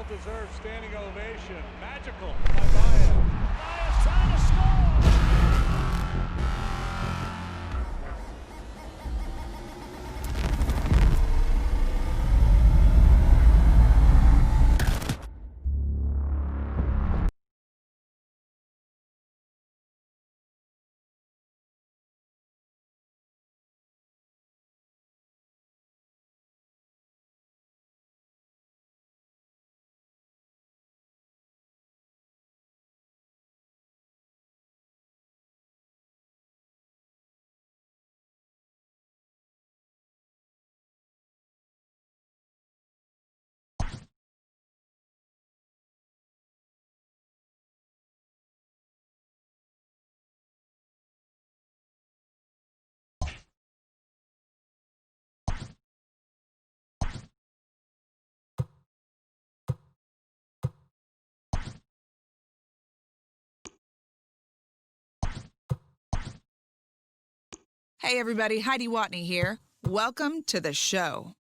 deserved standing ovation. Magical by Baez. Baez trying to score. Hey everybody, Heidi Watney here. Welcome to the show.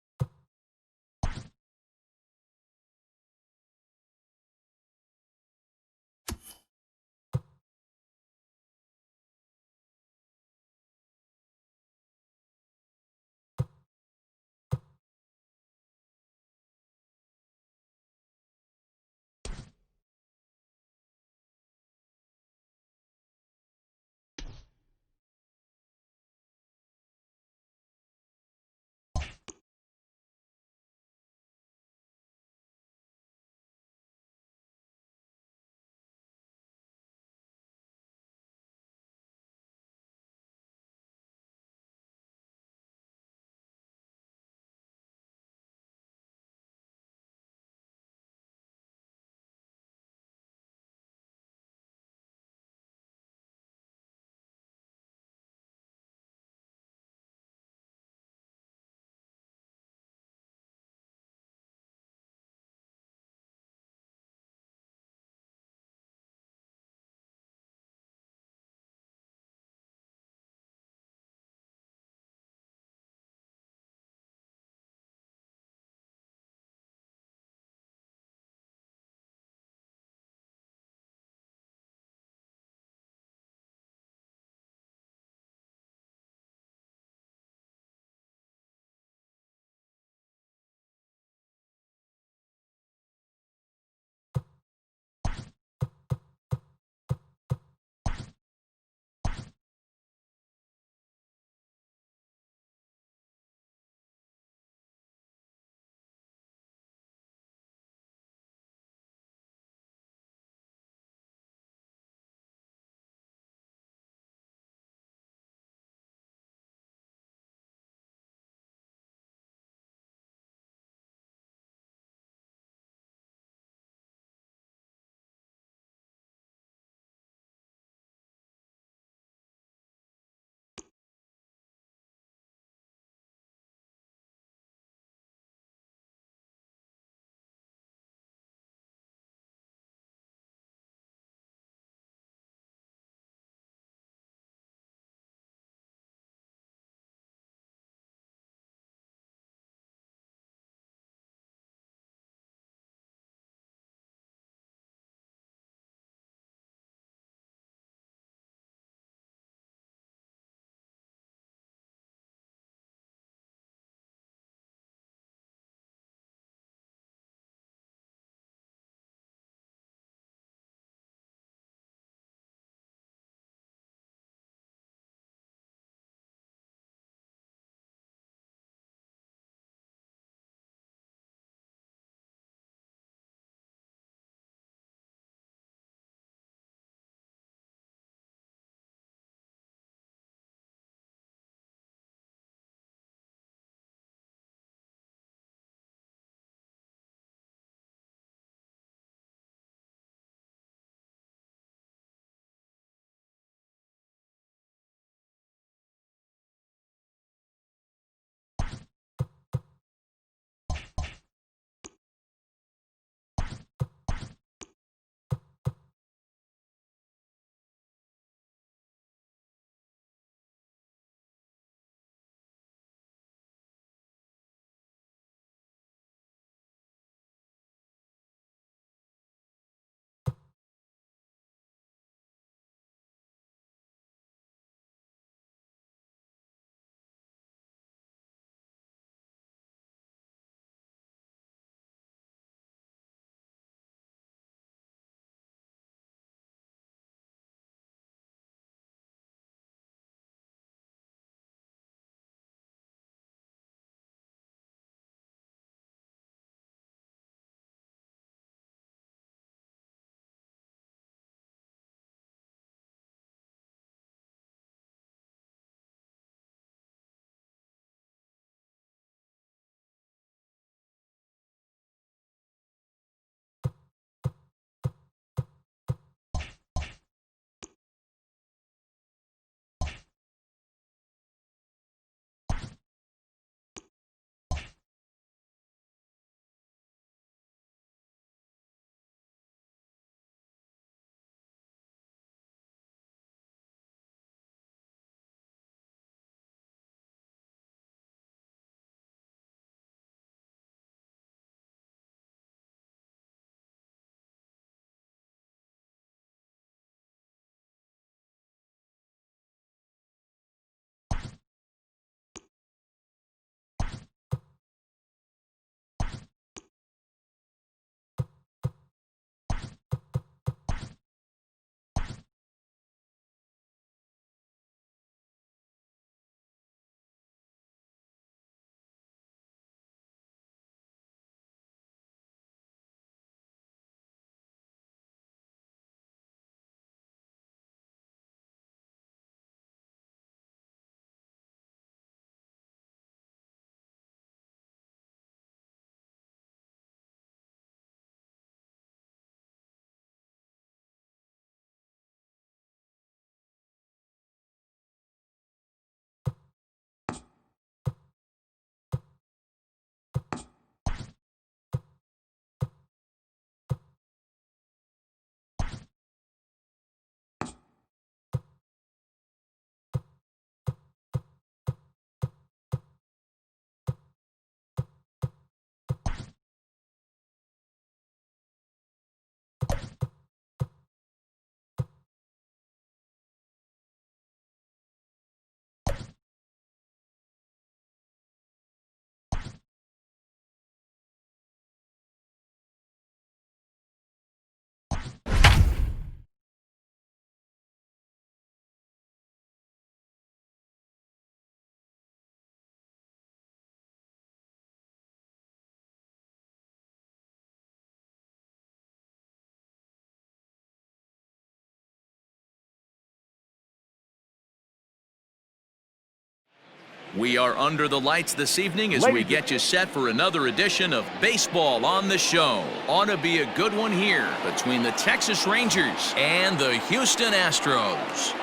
We are under the lights this evening as we get you set for another edition of Baseball on the Show. Ought to be a good one here between the Texas Rangers and the Houston Astros.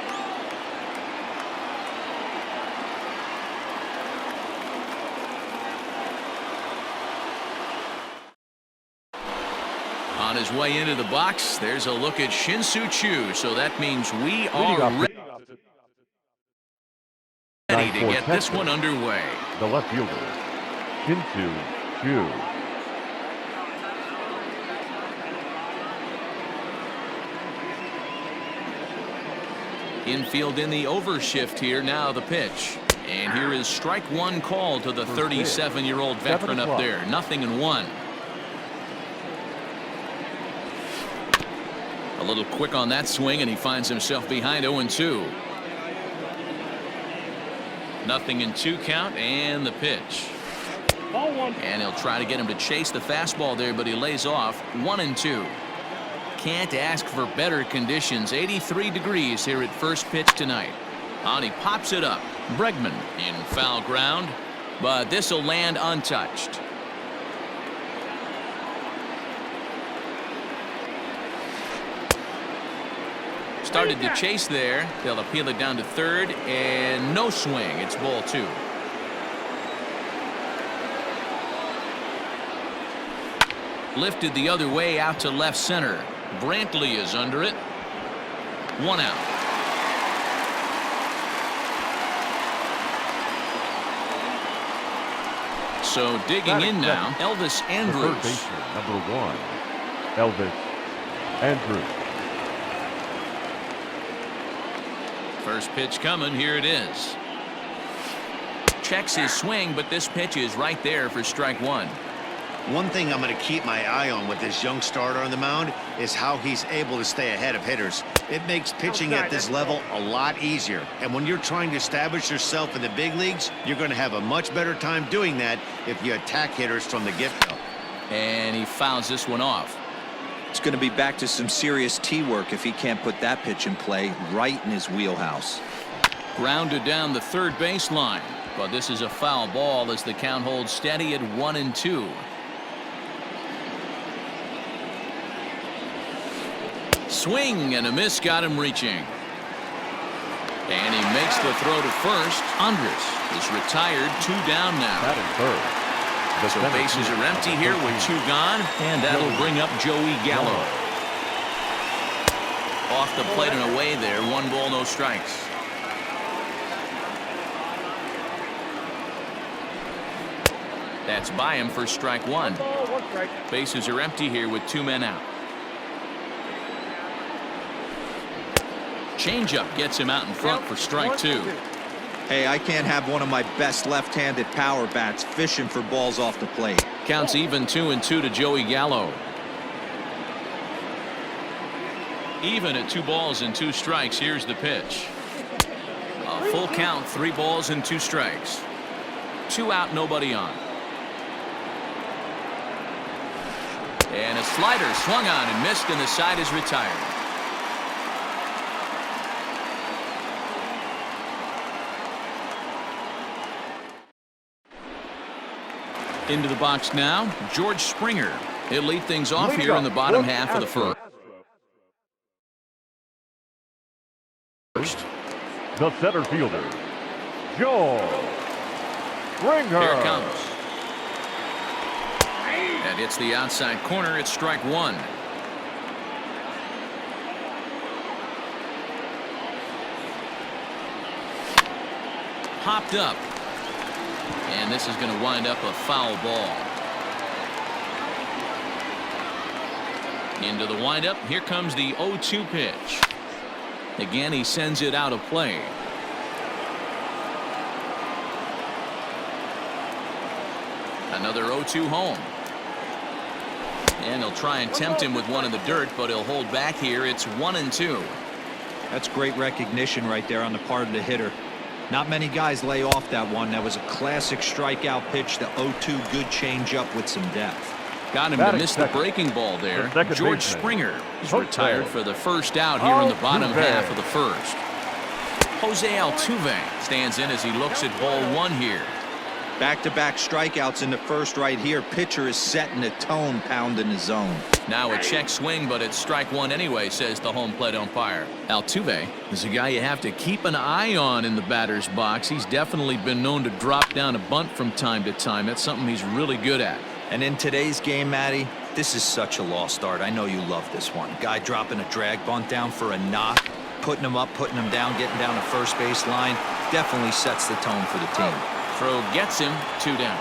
On his way into the box, there's a look at Shin-Soo Choo, so that means we are ready to get this one underway. The left fielder, Shin-Soo Choo. Infield in the overshift here. Now the pitch. And here is strike one call to the 37-year-old veteran up there. 0-1. A little quick on that swing, and he finds himself behind 0-2. 0-2 count, and the pitch. And he'll try to get him to chase the fastball there, but he lays off. 1-2. Can't ask for better conditions. 83 degrees here at first pitch tonight. And he pops it up. Bregman in foul ground, but this will land untouched. Started to chase there. They'll appeal it down to third, and no swing. It's ball two. Lifted the other way out to left center. Brantley is under it. 1 out. So digging in now, Elvis Andrews. The third baseman, number 1, Elvis Andrews. First pitch coming. Here it is. Checks his swing, but this pitch is right there for strike one. One thing I'm going to keep my eye on with this young starter on the mound is how he's able to stay ahead of hitters. It makes pitching at this level a lot easier. And when you're trying to establish yourself in the big leagues, you're going to have a much better time doing that if you attack hitters from the get-go. And he fouls this one off. It's going to be back to some serious tee work if he can't put that pitch in play right in his wheelhouse. Grounded down the third baseline, but this is a foul ball as the count holds steady at 1-2. Swing and a miss got him reaching. And he makes the throw to first. Andres is retired, 2 down now. That is third. So bases are empty here with 2 gone, and that'll bring up Joey Gallo. Off the plate and away there. 1 ball, no strikes. That's by him for strike 1. Bases are empty here with 2 men out. Changeup gets him out in front for strike 2. Hey, I can't have one of my best left-handed power bats fishing for balls off the plate. Counts even 2-2 to Joey Gallo. Even at 2 balls and 2 strikes. Here's the pitch. A full count, 3 balls and 2 strikes. 2 out, nobody on. And a slider swung on and missed, and the side is retired. Into the box now, George Springer. He'll lead things off here in the bottom half of the first. The center fielder, George Springer. Here it comes. And it's the outside corner. It's strike 1. Popped up. And this is going to wind up a foul ball. Into the windup. Here comes the 0-2 pitch. Again, he sends it out of play. Another 0-2 home. And he'll try and tempt him with one in the dirt, but he'll hold back here. It's 1-2. That's great recognition right there on the part of the hitter. Not many guys lay off that one. That was a classic strikeout pitch. The 0-2 good changeup with some depth. Got him to miss the breaking ball there. George Springer is retired for the first out here in the bottom half of the first. Jose Altuve stands in as he looks at ball one here. Back-to-back strikeouts in the first right here. Pitcher is setting the tone, pounding the zone. Now a check swing, but it's strike one anyway, says the home plate umpire. Altuve is a guy you have to keep an eye on in the batter's box. He's definitely been known to drop down a bunt from time to time. That's something he's really good at. And in today's game, Matty, this is such a lost art. I know you love this one. Guy dropping a drag bunt down for a knock, putting him up, putting him down, getting down the first base line. Definitely sets the tone for the team. Throw gets him, 2 down.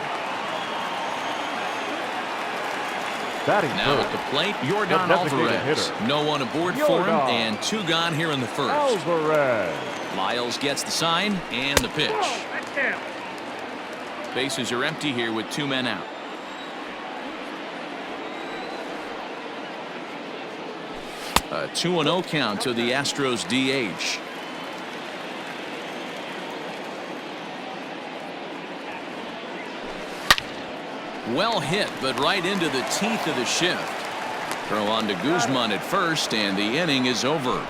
Now at the plate, Yordan Alvarez. No one aboard for him, and 2 gone here in the first. Alvarez. Lyles gets the sign and the pitch. Bases are empty here with 2 men out. A 2-0 count to the Astros DH. Well hit, but right into the teeth of the shift. Throw on to Guzman at first, and the inning is over.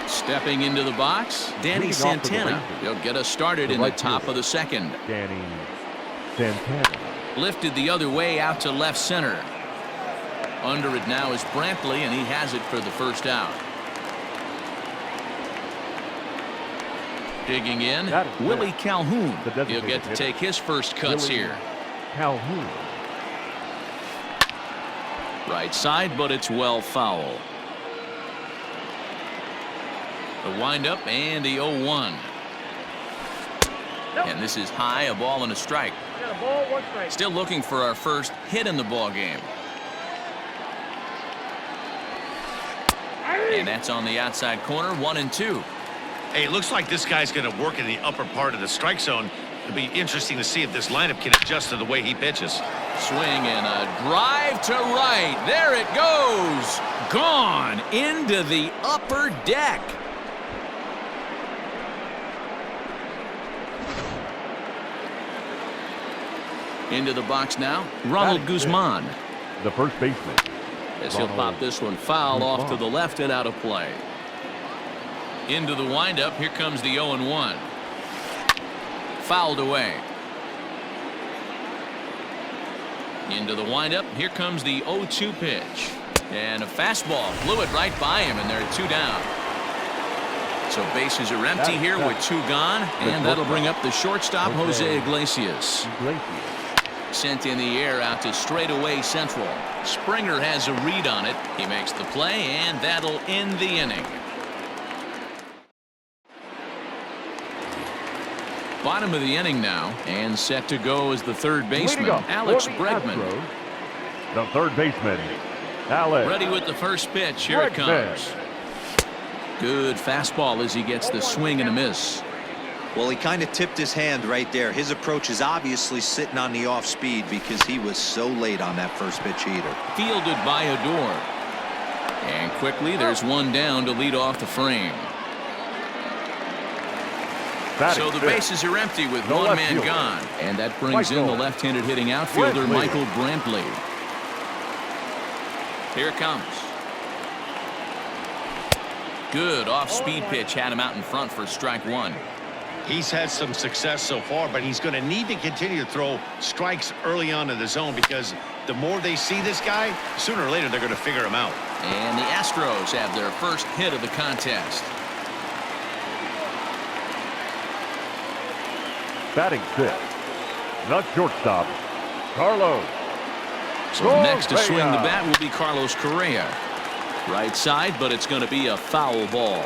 Stepping into the box, Danny Santana. He'll get us started in the top of the second. Danny Santana. Lifted the other way out to left center. Under it now is Brantley, and he has it for the first out. Digging in, Willie Calhoun. He'll get to take his first cuts here. Calhoun. Right side, but it's well foul. The windup and the 0-1. And this is high, a ball and a strike. Still looking for our first hit in the ball game. And that's on the outside corner, 1-2. Hey, it looks like this guy's going to work in the upper part of the strike zone. It'll be interesting to see if this lineup can adjust to the way he pitches. Swing and a drive to right. There it goes. Gone into the upper deck. Into the box now, Ronald Guzman. The first baseman. As he'll pop this one foul off to the left and out of play. Into the windup, here comes the 0-1. Fouled away. Into the windup, here comes the 0-2 pitch. And a fastball blew it right by him, and there are 2 down. So bases are empty here with 2 gone, and that'll bring up the shortstop, Jose Iglesias. Sent in the air out to straightaway central. Springer has a read on it. He makes the play, and that'll end the inning. Bottom of the inning now, and set to go is the third baseman, Alex Bregman. The third baseman, Alex. Ready with the first pitch. Here it comes. Good fastball as he gets the swing and a miss. Well, he kind of tipped his hand right there. His approach is obviously sitting on the off speed because he was so late on that first pitch heater. Fielded by Odor. And quickly there's 1 down to lead off the frame. So the bases are empty with 1 man gone. And that brings in the left-handed hitting outfielder, Michael Brantley. Here it comes. Good off-speed pitch had him out in front for strike 1. He's had some success so far, but he's going to need to continue to throw strikes early on in the zone because the more they see this guy, sooner or later they're going to figure him out. And the Astros have their first hit of the contest. Batting 6th, the shortstop, Carlos. So next to swing the bat will be Carlos Correa. Right side, but it's going to be a foul ball.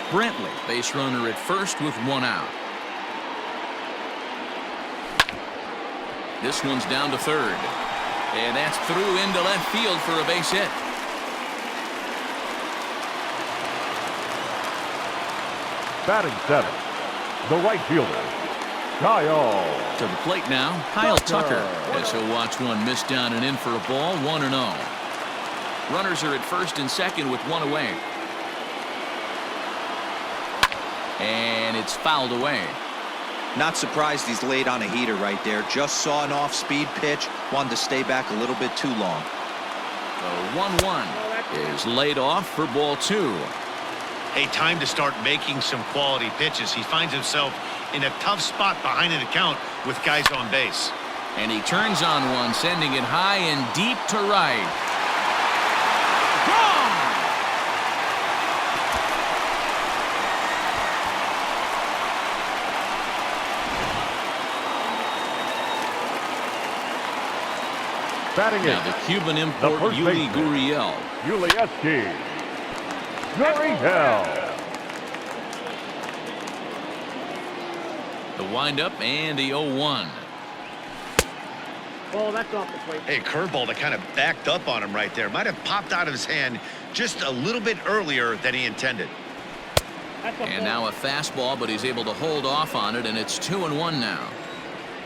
Brantley, base runner at first with 1 out. This one's down to third. And that's through into left field for a base hit. Batting 7th, the right fielder, Kyle. To the plate now, Kyle Tucker. As he'll watch one miss down and in for a ball, 1-0. Runners are at first and second with 1 away. And it's fouled away. Not surprised he's late on a heater right there. Just saw an off-speed pitch. Wanted to stay back a little bit too long. So 1-1. is laid off for ball 2. Hey, time to start making some quality pitches. He finds himself in a tough spot behind an account with guys on base. And he turns on one, sending it high and deep to right. Gone! Batting Now in, the Cuban the import first Yuli baseman. Gurriel. Gurriel. The windup and the 0-1. Oh, that's off the plate. Hey, curveball that kind of backed up on him right there. Might have popped out of his hand just a little bit earlier than he intended. That's a And ball. now a fastball, but he's able to hold off on it, and it's 2-1 now.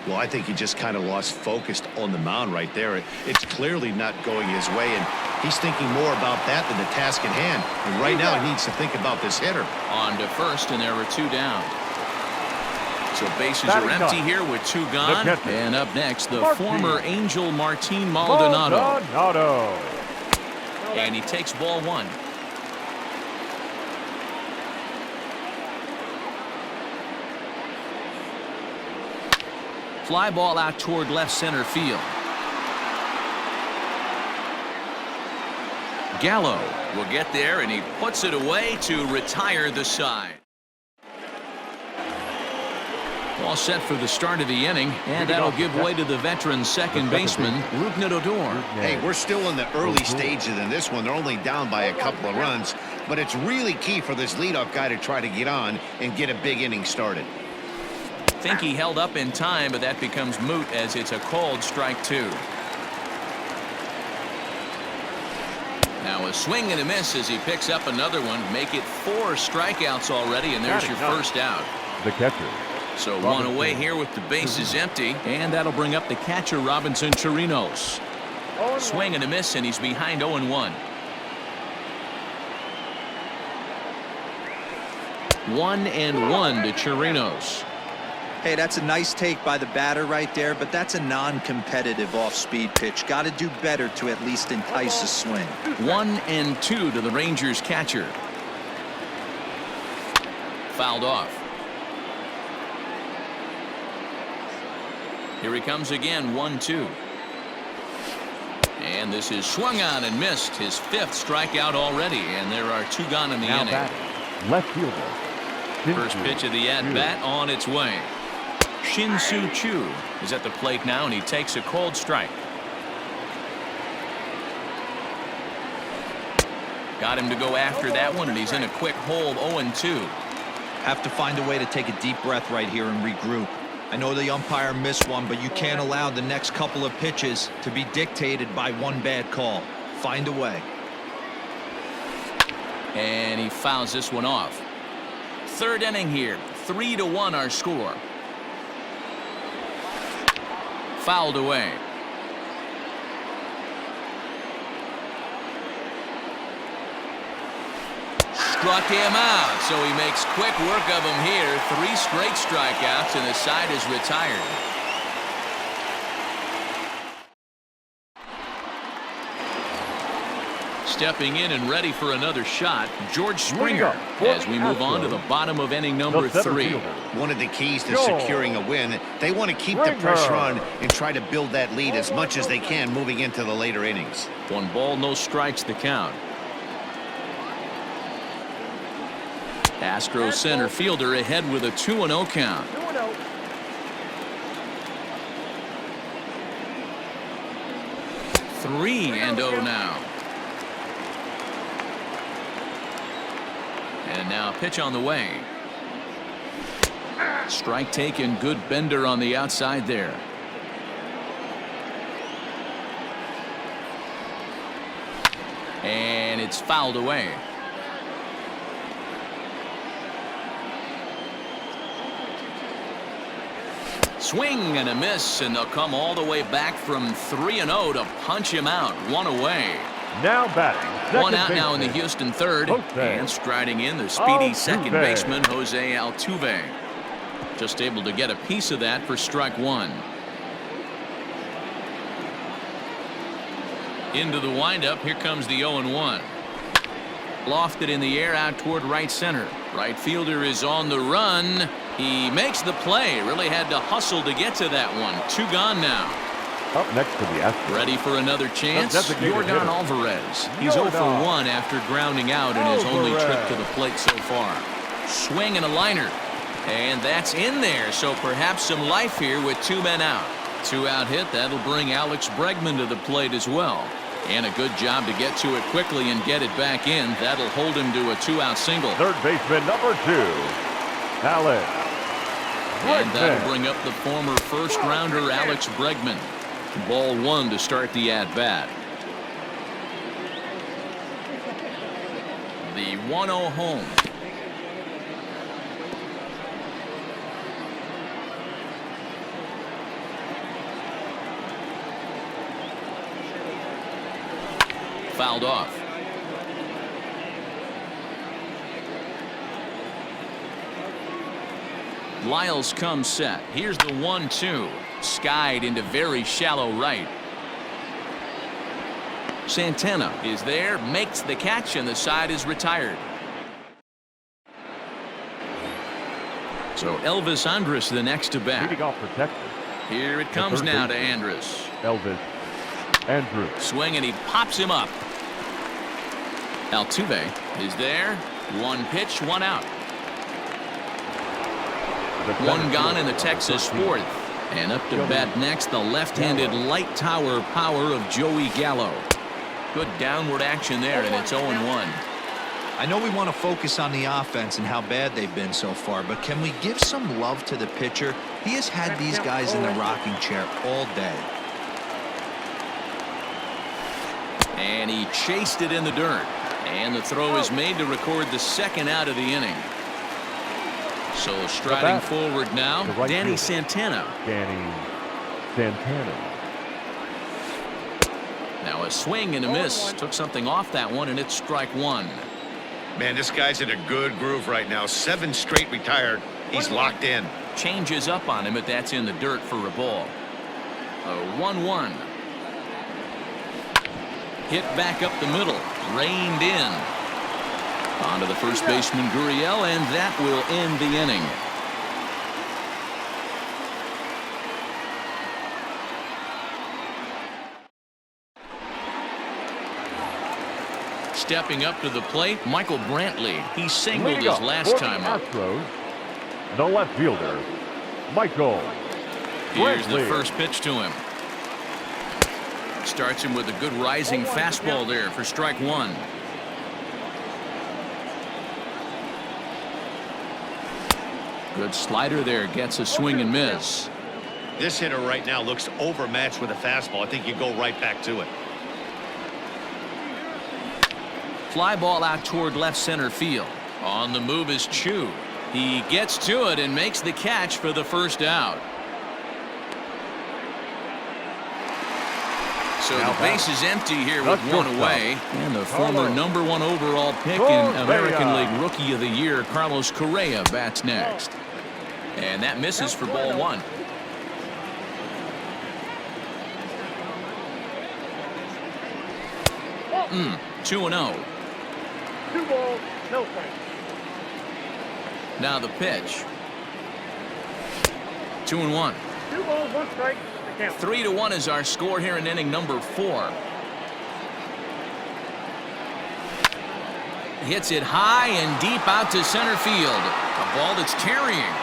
Well, I think he just kind of lost focus on the mound right there. It's clearly not going his way, and he's thinking more about that than the task at hand. And right now, he needs to think about this hitter. On to first, and there are 2 down. So bases Batting are empty done. here with 2 gone. catcher. And up next, the Martin. former Angel Martin Maldonado. Maldonado. And he takes ball 1. Fly ball out toward left center field. Gallo will get there, and he puts it away to retire the side. All set for the start of the inning, and that'll give way to the veteran second baseman, Rougned Odor. Hey, we're still in the early stages in this one. They're only down by a couple of runs, but it's really key for this leadoff guy to try to get on and get a big inning started. Think he held up in time, but that becomes moot as it's a called strike 2. Now a swing and a miss as he picks up another one. Make it 4 strikeouts already, and there's your first out. The catcher. So 1 away here with the bases empty, and that'll bring up the catcher, Robinson Chirinos. Swing and a miss, and he's behind 0-1. 1-1 to Chirinos. Hey, that's a nice take by the batter right there, but that's a non-competitive off-speed pitch. Got to do better to at least entice a swing. 1-2 to the Rangers catcher. Fouled off. Here he comes again, 1-2. And this is swung on and missed. His 5th strikeout already, and there are 2 gone in the Now inning. batting, left fielder. First pitch of the at-bat on its way. Shin-Soo Choo is at the plate now, and he takes a cold strike. Got him to go after that one, and he's in a quick hold, 0-2. Have to find a way to take a deep breath right here and regroup. I know the umpire missed one, but you can't allow the next couple of pitches to be dictated by one bad call. Find a way. And he fouls this one off. 3rd inning here, 3-1 our score. Fouled away. Struck him out, so he makes quick work of him here. 3 straight strikeouts, and the side is retired. Stepping in and ready for another shot, George Springer, as we move on to the bottom of inning number 3. One of the keys to securing a win, they want to keep the pressure on and try to build that lead as much as they can moving into the later innings. 1 ball, no strikes the count. Astros center fielder ahead with a 2-0 count. 2-0. Three and 0 now. And now a pitch on the way. Strike taken, good bender on the outside there. And it's fouled away. Swing and a miss, and they'll come all the way back from 3-0 to punch him out. 1 away. Now batting, 1 out now in the Houston 3rd. Jose And striding in the speedy second Altuve. baseman, Jose Altuve. Just able to get a piece of that for strike 1. Into the windup. Here comes the 0-1. Lofted in the air out toward right center. Right fielder is on the run. He makes the play. Really had to hustle to get to that one. 2 gone now. Up next to the Astros. Ready for another chance. Designated Yordan hitter. Alvarez. He's 0 for 1 after grounding out in his only trip to the plate so far. Swing and a liner. And that's in there, so perhaps some life here with 2 men out. 2-out hit. That'll bring Alex Bregman to the plate as well. And a good job to get to it quickly and get it back in. That'll hold him to a 2-out single. Third baseman number 2, Alex Bregman. And that'll bring up the former first-rounder Alex Bregman. Ball 1 to start the at-bat. The 1-0 home. Fouled off. Lyles comes set. Here's the 1-2. Skied into very shallow right. Santana is there, makes the catch, and the side is retired. So Elvis Andrus the next to bat. Leading off for Texas. Here it comes now to Andrus. Elvis Andrus. Swing and he pops him up. Altuve is there. 1 pitch, 1 out. 1 gone in the Texas 4th. And up to bat next, the left-handed light tower power of Joey Gallo. Good downward action there, and it's 0-1. I know we want to focus on the offense and how bad they've been so far, but can we give some love to the pitcher? He has had these guys in the rocking chair all day. And he chased it in the dirt. And the throw is made to record the 2nd out of the inning. So striding forward now, Danny Santana. Danny Santana. Now a swing and a miss. Took something off that one, and it's strike 1. Man, this guy's in a good groove right now. 7 straight retired. He's locked in. Changes up on him, but that's in the dirt for a ball. A 1-1. Hit back up the middle. Reined in. Onto the first baseman, Gurriel, and that will end the inning. Stepping up to the plate, Michael Brantley. He singled his last time up. Astros, the left fielder, Michael Here's the Brantley. first pitch to him. Starts him with a good rising fastball there for strike 1. Good slider there, gets a swing and miss. This hitter right now looks overmatched with a fastball. I think you go right back to it. Fly ball out toward left center field. On the move is Chu. He gets to it and makes the catch for the first out. So the base is empty here with 1 away. And the former #1 overall pick in American League Rookie of the Year, Carlos Correa, bats next. And that misses for ball 1. Mm, 2-0. 2 balls, no strikes. Now the pitch. 2-1. 2 balls, 1 strike. 3-1 is our score here in inning number 4. Hits it high and deep out to center field. A ball that's carrying.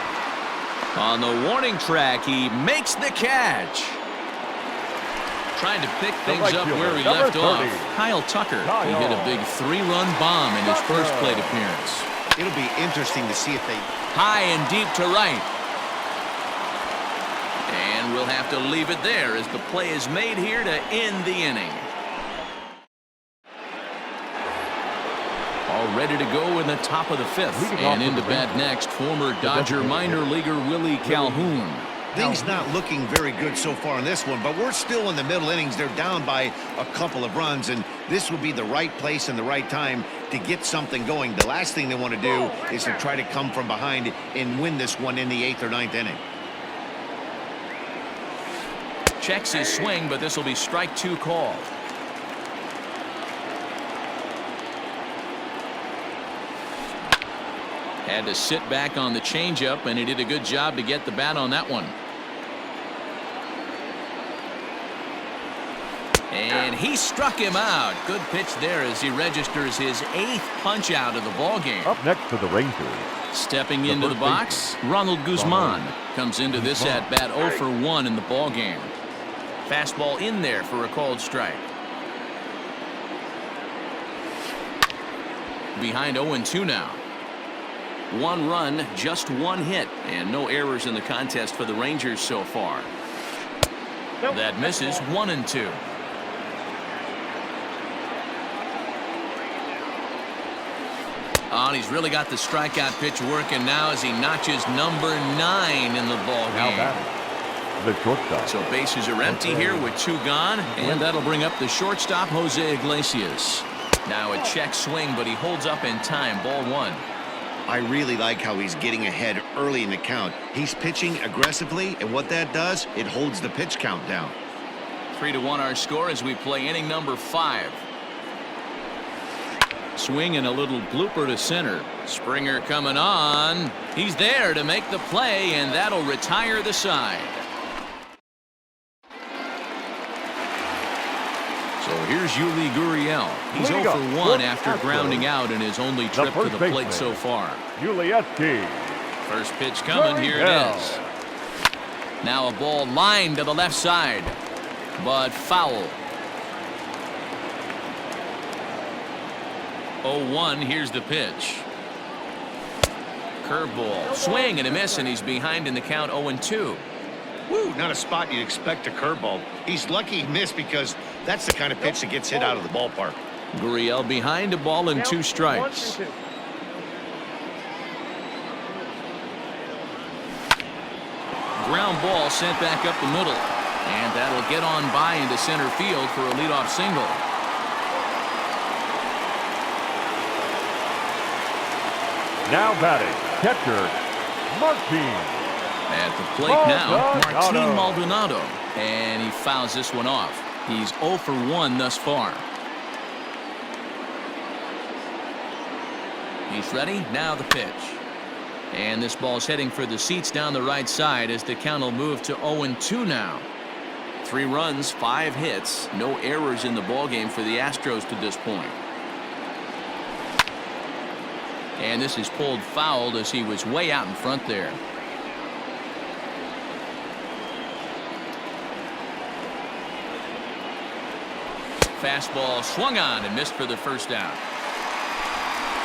On the warning track, he makes the catch. Trying to pick things up where he left off. Kyle Tucker. He hit a big 3-run bomb in his first plate appearance. It'll be interesting to see if they... High and deep to right. And we'll have to leave it there as the play is made here to end the inning. All ready to go in the top of the 5th. And into bat next, former Dodger minor leaguer Willie Calhoun. Things not looking very good so far in this one, but we're still in the middle innings. They're down by a couple of runs, and this would be the right place and the right time to get something going. The last thing they want to do is to try to come from behind and win this one in the 8th or 9th inning. Checks his swing, but this will be strike 2 called. Had to sit back on the changeup, and he did a good job to get the bat on that one. And he struck him out. Good pitch there as he registers his 8th punch out of the ball game. Up next for the Rangers. Stepping into the box, Ronald Guzman comes into this at bat 0 for 1 in the ball game. Fastball in there for a called strike. Behind 0-2 now. 1 run, just 1 hit, and no errors in the contest for the Rangers so far. That misses. 1-2. Oh, and he's really got the strikeout pitch working now as he notches number 9 in the ball game. Now batting, the shortstop. So bases are empty here with 2 gone, and that'll bring up the shortstop, Jose Iglesias. Now a check swing, but he holds up in time. Ball 1. I really like how he's getting ahead early in the count. He's pitching aggressively, and what that does, it holds the pitch count down. 3-1 our score as we play inning number 5. Swing and a little blooper to center. Springer coming on. He's there to make the play, and that'll retire the side. So here's Yuli Gurriel. He's 0 for 1 after grounding out in his only trip to the plate so far. Yuli. First pitch coming. Here it is. Now a ball lined to the left side, but foul. 0-1. Here's the pitch. Curveball. Swing and a miss, and he's behind in the count. 0-2. Woo, not a spot you'd expect a curveball. He's lucky he missed because that's the kind of pitch that gets hit out of the ballpark. Gurriel behind a ball and 2 strikes. Ground ball sent back up the middle, and that'll get on by into center field for a leadoff single. Now batting, catcher, Martin. At the plate now, Martin Maldonado, and he fouls this one off. He's 0 for 1 thus far. He's ready. Now the pitch. And this ball's heading for the seats down the right side as the count will move to 0-2 now. 3 runs, 5 hits, no errors in the ballgame for the Astros to this point. And this is pulled foul as he was way out in front there. Fastball swung on and missed for the first out.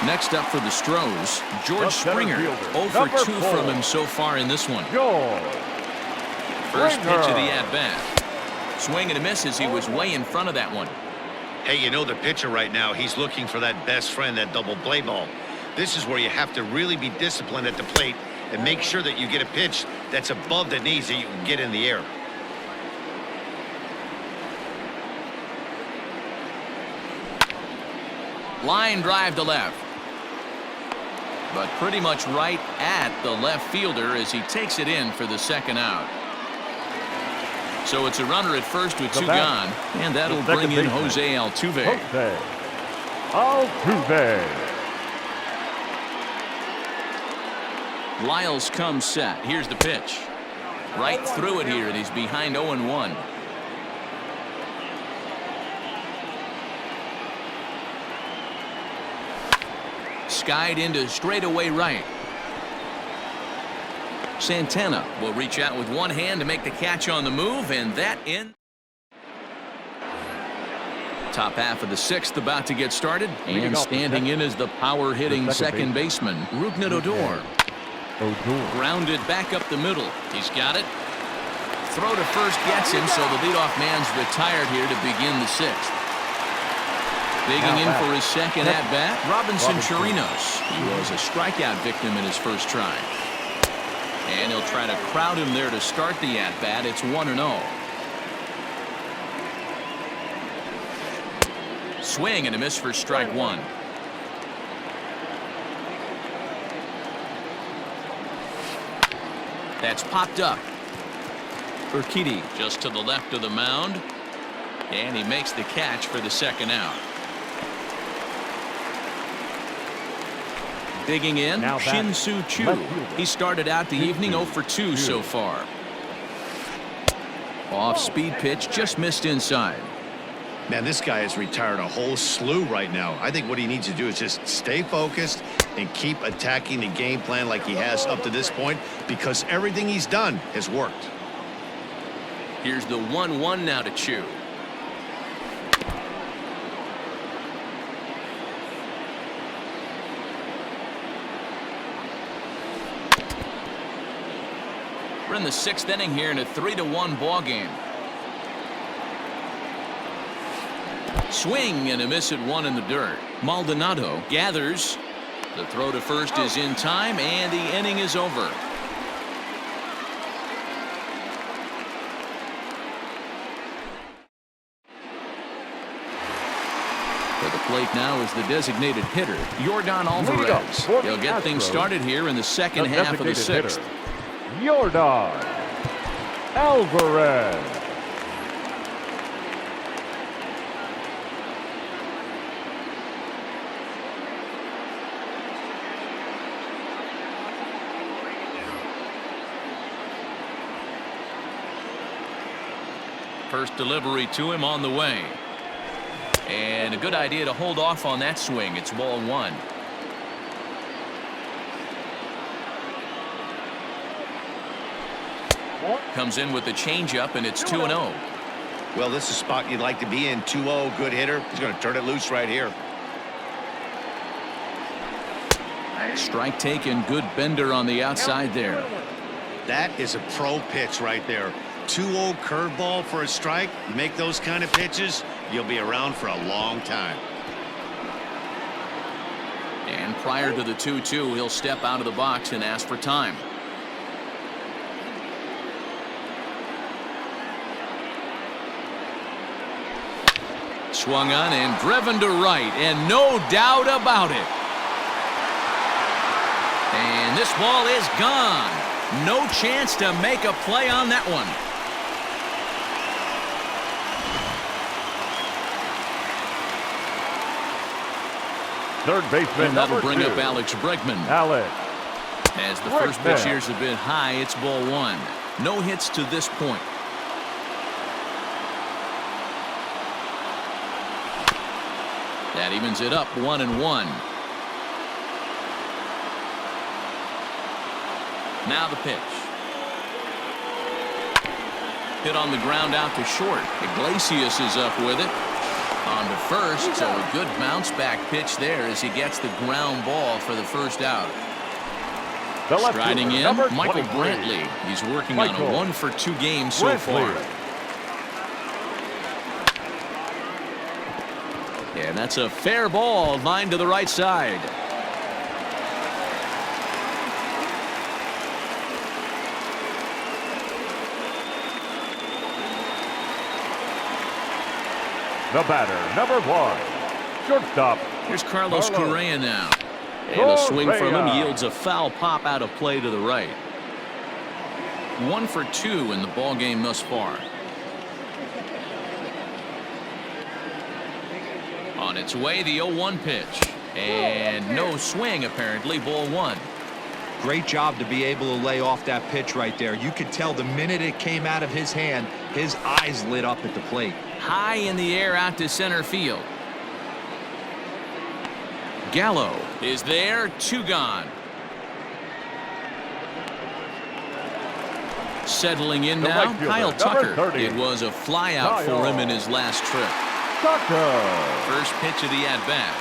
Next up for the Stros, George Springer. 0 for 2 from him so far in this one. First pitch of the at-bat. Swing and a miss as he was way in front of that one. Hey, you know the pitcher right now, he's looking for that best friend, that double play ball. This is where you have to really be disciplined at the plate and make sure that you get a pitch that's above the knees that you can get in the air. Line drive to left. But pretty much right at the left fielder as he takes it in for the second out. So it's a runner at first with 2 gone, and that'll bring in Jose Altuve. Lyles comes set. Here's the pitch. Right through it here, and he's behind 0-1. Skied into straightaway right. Santana will reach out with one hand to make the catch on the move, and that in. Top half of the 6th about to get started, and standing in is the power-hitting second baseman, Rougned Odor. Grounded back up the middle. He's got it. Throw to first gets him, so the leadoff man's retired here to begin the 6th. Digging in for his second at-bat, Robinson Chirinos. He was a strikeout victim in his first try. And he'll try to crowd him there to start the at-bat. It's 1-0. Swing and a miss for strike 1. That's popped up. Urquidy just to the left of the mound. And he makes the catch for the second out. Digging in, Now back, Shin-Soo Choo. left fielder. He started out the evening 0 for 2 so far. Off-speed pitch, just missed inside. Man, this guy has retired a whole slew right now. I think what he needs to do is just stay focused and keep attacking the game plan like he has up to this point, because everything he's done has worked. Here's the 1-1 now to Choo. We're in the 6th inning here in a 3-1 ball game. Swing and a miss at 1 in the dirt. Maldonado gathers. The throw to first is in time, and the inning is over. To the plate now is the designated hitter, Jordan Alvarez. He'll get things started here in the second half of the 6th. Jordan Alvarez. First delivery to him on the way. And a good idea to hold off on that swing. It's ball 1. Comes in with the changeup, and it's 2-0. Well, this is a spot you'd like to be in. 2-0, good hitter. He's going to turn it loose right here. Strike taken, good bender on the outside there. That is a pro pitch right there. 2-0 curveball for a strike. You make those kind of pitches, you'll be around for a long time. And prior to the 2-2, he'll step out of the box and ask for time. Swung on and driven to right, and no doubt about it. And this ball is gone. No chance to make a play on that one. Third baseman, And that'll number bring 2. up Alex Bregman. Alex. As the first pitch Bregman. here is a bit high, it's ball 1. No hits to this point. That evens it up 1-1. Now the pitch. Hit on the ground out to short. Iglesias is up with it. On to first, so a good bounce back pitch there as he gets the ground ball for the first out. The left Striding fielder, in, number Michael 23. Brantley. He's working on a Michael 1 for 2 game so Brantley. far. And that's a fair ball, lined to the right side. The batter, number 1. Shortstop. Here's Carlos Carlos. Correa now. And a swing from him Correa. yields a foul pop out of play to the right. 1 for 2 in the ball game thus far. On its way, the 0-1 pitch. And no swing, apparently, ball 1. Great job to be able to lay off that pitch right there. You could tell the minute it came out of his hand, his eyes lit up at the plate. High in the air out to center field. Gallo is there, 2 gone. Settling in The now, right fielder, Kyle number Tucker. 30. It was a flyout for him in his last trip. Tucker. First pitch of the at-bat.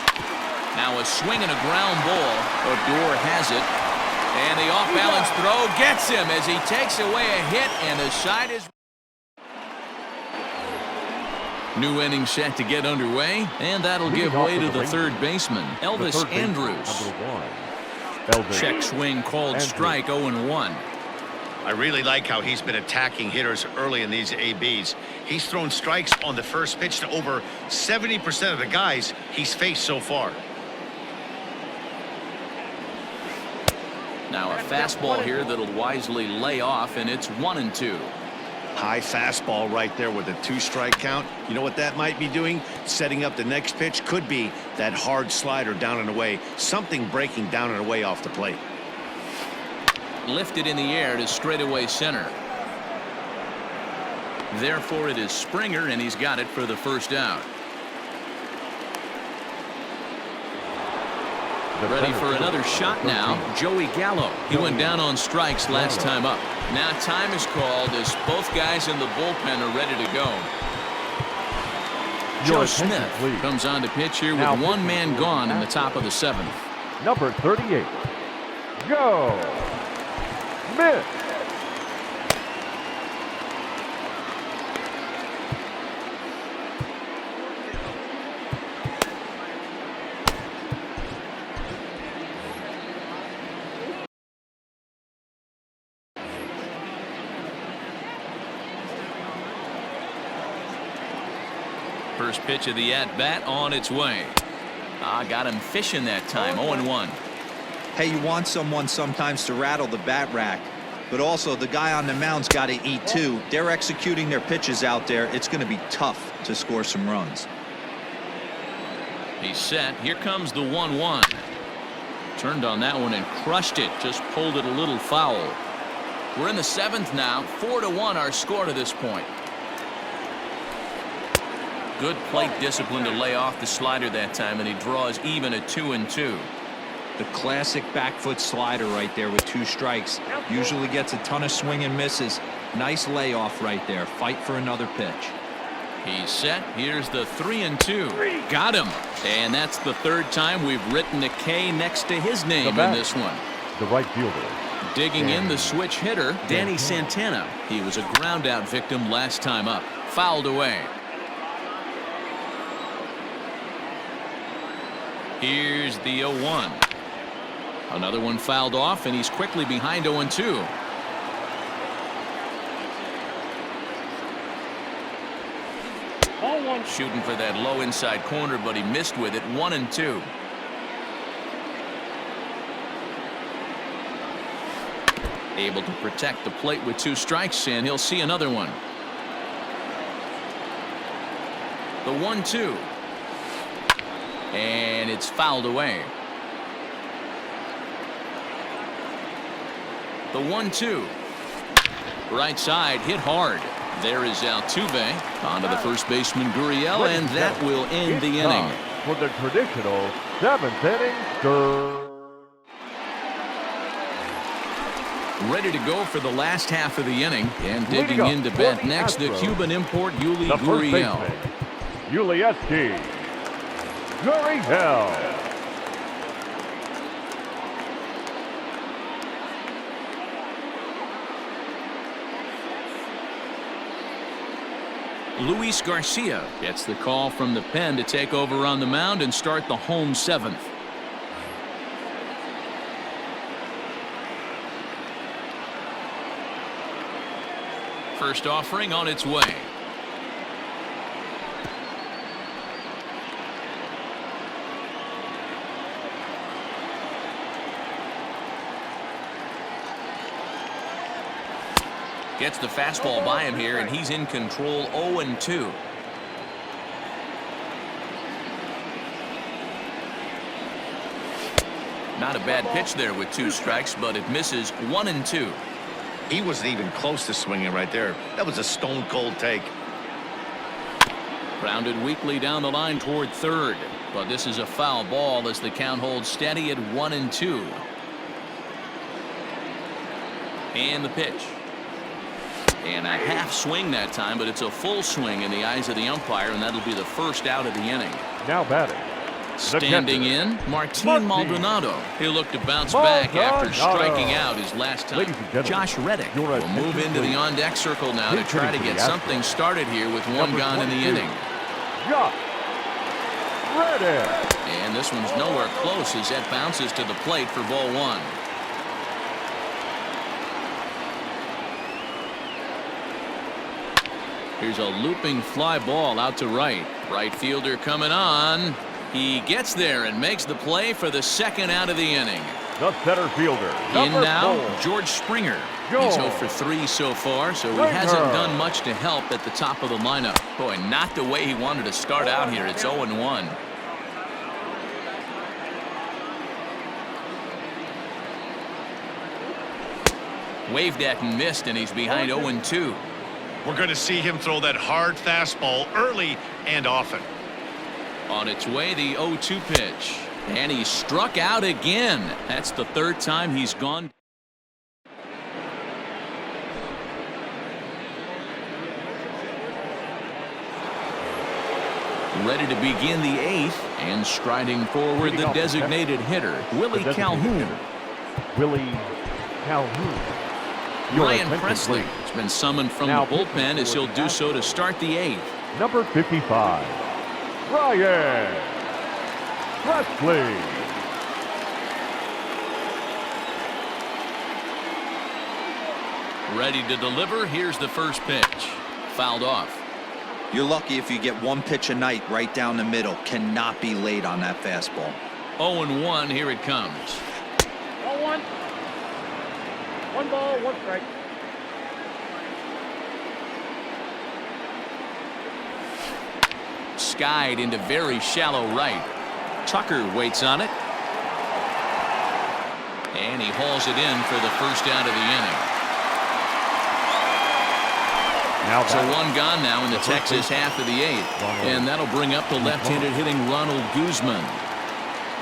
Now a swing and a ground ball. Odor has it. And the off-balance throw gets him as he takes away a hit, and the side is... New inning set to get underway, and that'll give way to the third baseman, Elvis Andrus. Check swing called strike, 0-1. I really like how he's been attacking hitters early in these ABs. He's thrown strikes on the first pitch to over 70% of the guys he's faced so far. Now a fastball here that'll wisely lay off, and it's 1-2. High fastball right there with a 2-strike count. You know what that might be doing? Setting up the next pitch. Could be that hard slider down and away. Something breaking down and away off the plate. Lifted in the air to straightaway center. Therefore, it is Springer, and he's got it for the first out. Ready for another shot now, Joey Gallo. He went down on strikes last time up. Now time is called as both guys in the bullpen are ready to go. Joe Smith comes on to pitch here with one man gone in the top of the 7th. Number 38, Joe Smith. First pitch of the at-bat on its way. Got him fishing that time. 0-1. Hey, you want someone sometimes to rattle the bat rack, but also the guy on the mound's got to eat too. They're executing their pitches out there. It's going to be tough to score some runs. He's set. Here comes the 1-1. Turned on that one and crushed it. Just pulled it a little foul. We're in the 7th now. 4-1 our score to this point. Good plate discipline to lay off the slider that time, and he draws even at 2-2. The classic back foot slider right there with 2 strikes. Usually gets a ton of swing and misses. Nice layoff right there. Fight for another pitch. He's set. Here's the 3-2. Got him. And that's the 3rd time we've written a K next to his name in this one. The right fielder. Digging in the switch hitter, Danny Santana. He was a ground out victim last time up. Fouled away. Here's the 0-1. Another one fouled off, and he's quickly behind 0-2. Shooting for that low inside corner, but he missed with it. 1-2. Able to protect the plate with 2 strikes, and he'll see another one. The 1-2. And it's fouled away. The 1-2. Right side hit hard. There is Altuve. On to the first baseman Gurriel, and that will end the inning. For the traditional 7th inning stir. Ready to go for the last half of the inning, and digging into bat next, the Cuban import Yuli Gurriel. Yuli Gurriel. Luis Garcia gets the call from the pen to take over on the mound and start the home 7th. First offering on its way. Gets the fastball by him here, and he's in control. 0-2. Not a bad pitch there with 2 strikes, but it misses. 1-2. He wasn't even close to swinging right there. That was a stone-cold take. Grounded weakly down the line toward 3rd, but this is a foul ball as the count holds steady at 1-2. And the pitch. And a half swing that time, but it's a full swing in the eyes of the umpire, and that'll be the first out of the inning. Now batting. Standing in, Martin Maldonado. He'll look to bounce back after striking out his last time. Josh Reddick will move into the on-deck circle now to try to get something started here with 1 gone in the inning. Josh Reddick. And this one's nowhere close as that bounces to the plate for ball 1. Here's a looping fly ball out to right. Right fielder coming on. He gets there and makes the play for the 2nd out of the inning. The center fielder. In Number now, 4. George Springer. George. He's 0 for 3 so far, so he hasn't done much to help at the top of the lineup. Boy, not the way he wanted to start out here. It's 0-1. Waved at and missed, and he's behind 0-2. We're going to see him throw that hard fastball early and often. On its way, the 0-2 pitch. And he struck out again. That's the third time he's gone. Ready to begin the 8th, and striding forward the designated hitter, Willie Calhoun. Willie Calhoun. Ryan Presley has been summoned from the bullpen as he'll do so to start the 8th. Number 55, Ryan Presley. Ready to deliver. Here's the first pitch. Fouled off. You're lucky if you get one pitch a night right down the middle. Cannot be late on that fastball. 0-1. Here it comes. 0-1. 1 ball, 1 strike. Skied into very shallow right. Tucker waits on it. And he hauls it in for the first out of the inning. So one gone now in the Texas half of the 8th. And that'll bring up the left-handed hitting Ronald Guzman.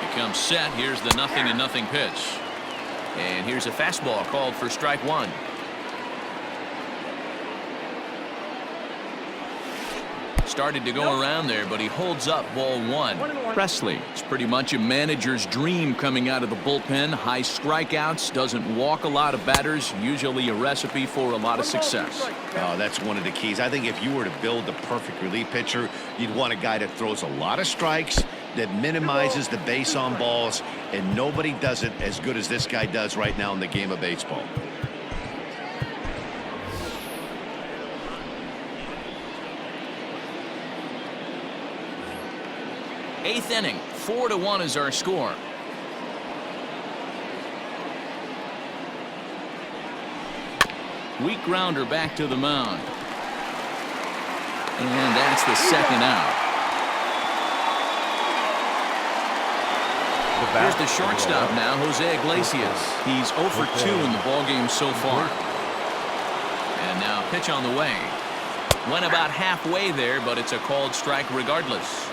Becomes set. Here's the 0-0 pitch. And here's a fastball called for strike 1. Started to go around there, but he holds up ball 1. Presley, it's pretty much a manager's dream coming out of the bullpen. High strikeouts, doesn't walk a lot of batters, usually a recipe for a lot of success. Oh, that's one of the keys. I think if you were to build the perfect relief pitcher, you'd want a guy that throws a lot of strikes, that minimizes the base on balls, and nobody does it as good as this guy does right now in the game of baseball. Eighth inning, 4-1 is our score. Weak grounder back to the mound. And that's the second out. Here's the shortstop now, Jose Iglesias. He's 0 for 2 in the ballgame so far. And now pitch on the way. Went about halfway there, but it's a called strike regardless.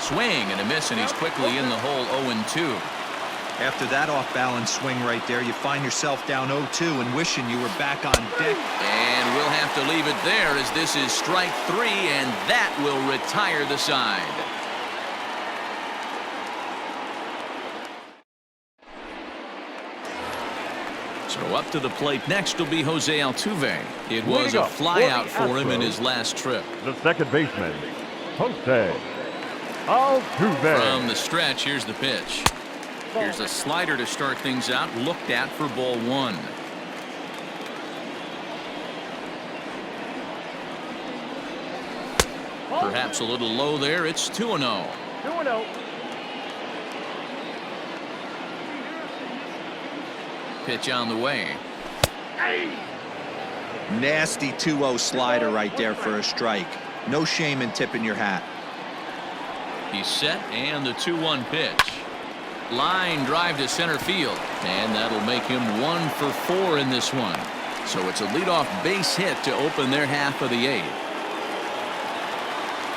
Swing and a miss, and he's quickly in the hole 0-2. After that off-balance swing right there, you find yourself down 0-2 and wishing you were back on deck. And we'll have to leave it there as this is strike 3, and that will retire the side. So up to the plate next will be Jose Altuve. It was a flyout for him in his last trip. The second baseman, Jose Altuve. From the stretch, here's the pitch. Here's a slider to start things out, looked at for ball 1. Perhaps a little low there. It's 2-0. 2-0. Pitch on the way. Nasty 2-0 slider right there for a strike. No shame in tipping your hat. He's set, and the 2-1 pitch. Line drive to center field, and that'll make him 1 for 4 in this one. So it's a leadoff base hit to open their half of the 8th.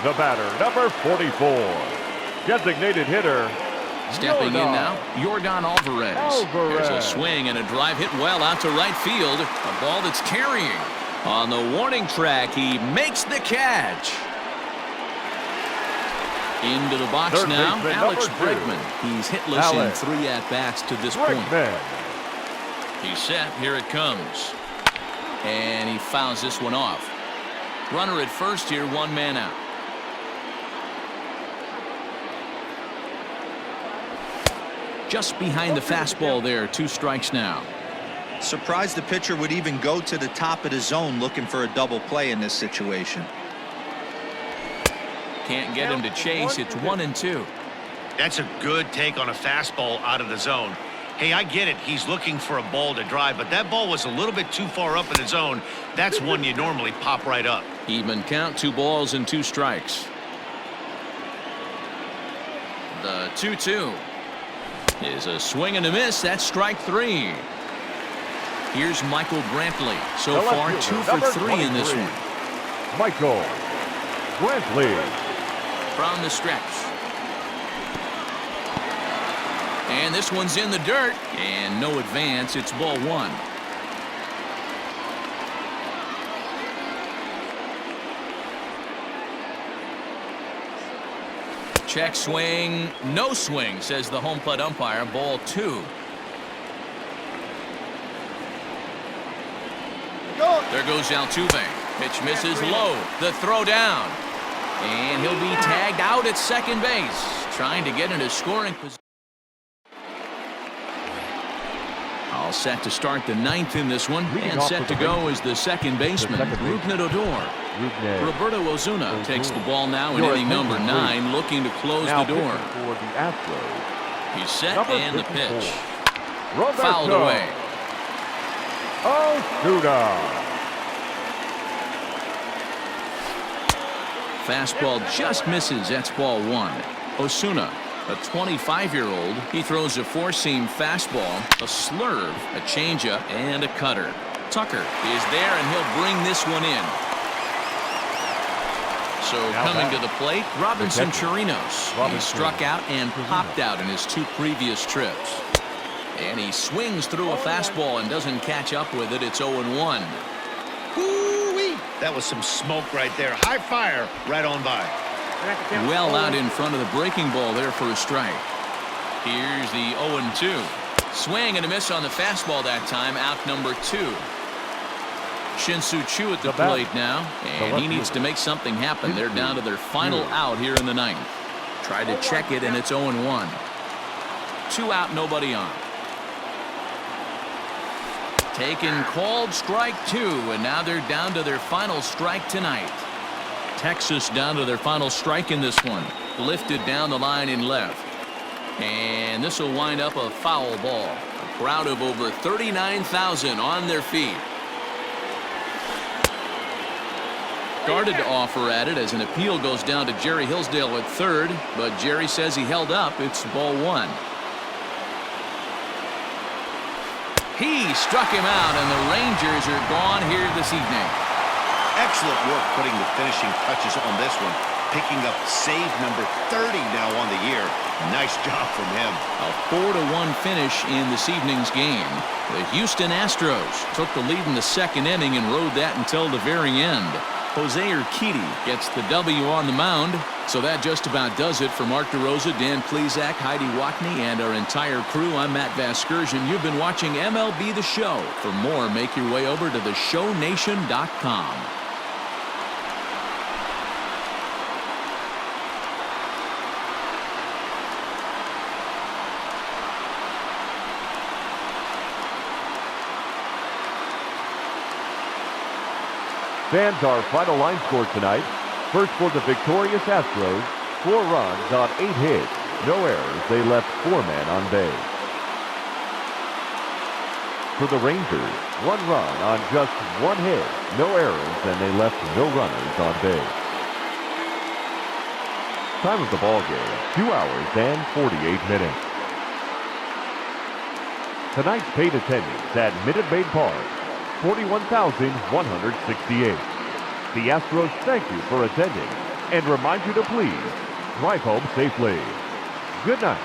The batter, number 44, designated hitter. Stepping in now, Yordan Alvarez. There's a swing and a drive hit well out to right field. A ball that's carrying. On the warning track, he makes the catch. Into the box Third now, baseman, Alex number 2. Bregman. He's hitless in 3 at-bats to this point. He's set. Here it comes. And he fouls this one off. Runner at first here, 1 man out. Just behind the fastball there, 2 strikes now. Surprised the pitcher would even go to the top of the zone looking for a double play in this situation. Can't get him to chase. It's 1-2. That's a good take on a fastball out of the zone. Hey, I get it. He's looking for a ball to drive, but that ball was a little bit too far up in the zone. That's one you normally pop right up. Even count, 2 balls and 2 strikes. The 2-2 is a swing and a miss. That's strike 3. Here's Michael Brantley. So far, 2 for 3 in this one. Michael Brantley. From the stretch. And this one's in the dirt. And no advance. It's ball 1. Check swing. No swing, says the home plate umpire. Ball 2. There goes Altuve. Pitch misses low. The throw down. And he'll be tagged out at second base. Trying to get into scoring position. All set to start the 9th in this one. And set to go is the second baseman, Rougned Odor. Roberto Osuna takes the ball now in inning number 9, looking to close the door. For the Astros, He's set and the pitch. Roberto Fouled away. Osuna. Fastball just misses. That's ball 1. Osuna, a 25-year-old. He throws a four-seam fastball, a slurve, a changeup, and a cutter. Tucker is there, and he'll bring this one in. So coming to the plate, Robinson Chirinos. He struck out and popped out in his 2 previous trips. And he swings through a fastball and doesn't catch up with it. It's 0-1. Woo-wee. That was some smoke right there. High fire right on by. Well out in front of the breaking ball there for a strike. Here's the 0-2. Swing and a miss on the fastball that time. Out number 2. Shin-Soo Choo at the plate now, and he needs to make something happen. They're down to their final out here in the 9th. Tried to check it, and it's 0-1. 2 out, nobody on. Taken, called, strike 2, and now they're down to their final strike tonight. Texas down to their final strike in this one. Lifted down the line in left. And this will wind up a foul ball. A crowd of over 39,000 on their feet. Started to offer at it as an appeal goes down to Jerry Hillsdale at third, but Jerry says he held up. It's ball 1. He struck him out, and the Rangers are gone here this evening. Excellent work putting the finishing touches on this one. Picking up save number 30 now on the year. Nice job from him. A 4-1 finish in this evening's game. The Houston Astros took the lead in the 2nd inning and rode that until the very end. Jose Urquidy gets the W on the mound. So that just about does it for Mark DeRosa, Dan Plesac, Heidi Watney, and our entire crew. I'm Matt Vasgersian. You've been watching MLB The Show. For more, make your way over to theshownation.com. Fans, our final line score tonight. First for the victorious Astros, 4 runs on 8 hits. No errors. They left 4 men on base. For the Rangers, 1 run on just 1 hit. No errors, and they left no runners on base. Time of the ball game, 2 hours and 48 minutes. Tonight's paid attendance at Minute Maid Park, 41,168. The Astros thank you for attending and remind you to please drive home safely. Good night.